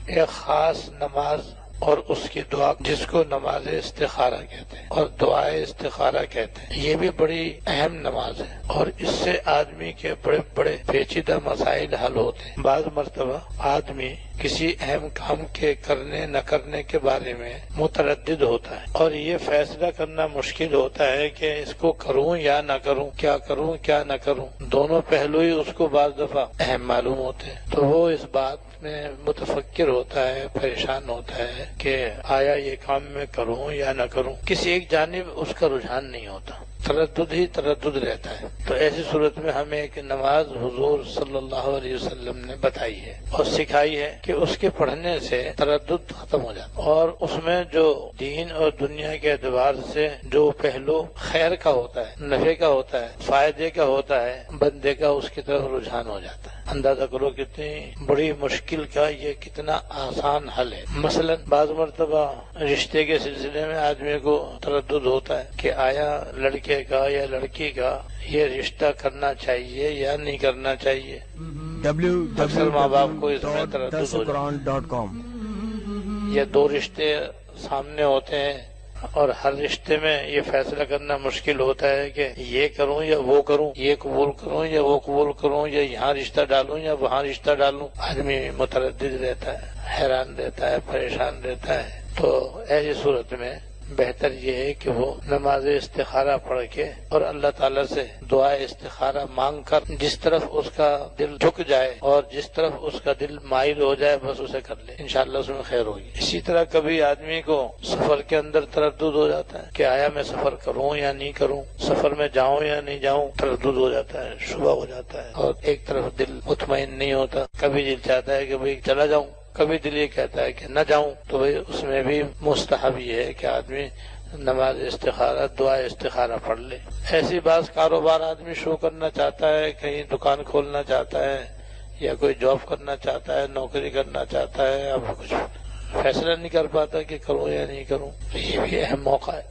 ایک خاص نماز اور اس کی دعا جس کو نماز استخارہ کہتے ہیں اور دعائے استخارہ کہتے ہیں، یہ بھی بڑی اہم نماز ہے اور اس سے آدمی کے بڑے بڑے پیچیدہ مسائل حل ہوتے ہیں۔ بعض مرتبہ آدمی کسی اہم کام کے کرنے نہ کرنے کے بارے میں متردد ہوتا ہے اور یہ فیصلہ کرنا مشکل ہوتا ہے کہ اس کو کروں یا نہ کروں، کیا کروں کیا نہ کروں، دونوں پہلو ہی اس کو بعض دفعہ اہم معلوم ہوتے ہیں، تو وہ اس بات میں متفکر ہوتا ہے، پریشان ہوتا ہے کہ آیا یہ کام میں کروں یا نہ کروں، کسی ایک جانب اس کا رجحان نہیں ہوتا، تردد ہی تردد رہتا ہے۔ تو ایسی صورت میں ہمیں ایک نماز حضور صلی اللہ علیہ وسلم نے بتائی ہے اور سکھائی ہے کہ اس کے پڑھنے سے تردد ختم ہو جاتا ہے اور اس میں جو دین اور دنیا کے اعتبار سے جو پہلو خیر کا ہوتا ہے، نفع کا ہوتا ہے، فائدے کا ہوتا ہے، بندے کا اس کی طرف رجحان ہو جاتا ہے۔ اندازہ کرو کتنی بڑی مشکل کا یہ کتنا آسان حل ہے۔ مثلا بعض مرتبہ رشتے کے سلسلے میں آدمی کو تردد ہوتا ہے کہ آیا لڑکے کا یا لڑکی کا یہ رشتہ کرنا چاہیے یا نہیں کرنا چاہیے۔ اکثر ماں باپ کو اس میں تردد ہو جاتا ہے۔ یہ دو رشتے سامنے ہوتے ہیں اور ہر رشتے میں یہ فیصلہ کرنا مشکل ہوتا ہے کہ یہ کروں یا وہ کروں، یہ قبول کروں یا وہ قبول کروں، یا یہاں رشتہ ڈالوں یا وہاں رشتہ ڈالوں۔ آدمی متردد رہتا ہے، حیران رہتا ہے، پریشان رہتا ہے۔ تو ایسی صورت میں بہتر یہ ہے کہ وہ نماز استخارہ پڑھ کے اور اللہ تعالیٰ سے دعا استخارہ مانگ کر جس طرف اس کا دل جھک جائے اور جس طرف اس کا دل مائل ہو جائے بس اسے کر لے، انشاءاللہ اس میں خیر ہوگی۔ اسی طرح کبھی آدمی کو سفر کے اندر تردد ہو جاتا ہے کہ آیا میں سفر کروں یا نہیں کروں، سفر میں جاؤں یا نہیں جاؤں، تردد ہو جاتا ہے، شبہ ہو جاتا ہے اور ایک طرف دل مطمئن نہیں ہوتا۔ کبھی دل چاہتا ہے کہ بھئی چلا جاؤں، کبھی دل یہ کہتا ہے کہ نہ جاؤں، تو بھئی اس میں بھی مستحب یہ ہے کہ آدمی نماز استخارہ دعا استخارہ پڑھ لے۔ ایسی بعض کاروبار آدمی شروع کرنا چاہتا ہے، کہیں دکان کھولنا چاہتا ہے یا کوئی جاب کرنا چاہتا ہے، نوکری کرنا چاہتا ہے، اب کچھ فیصلہ نہیں کر پاتا کہ کروں یا نہیں کروں، یہ بھی اہم موقع ہے۔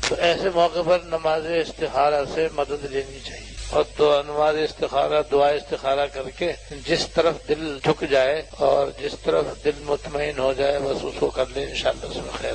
تو ایسے موقع پر نماز استخارہ سے مدد لینی چاہیے اور نماز استخارہ دعا استخارہ کر کے جس طرف دل جھک جائے اور جس طرف دل مطمئن ہو جائے بس اس کو کر لیں، انشاءاللہ اس میں خیر۔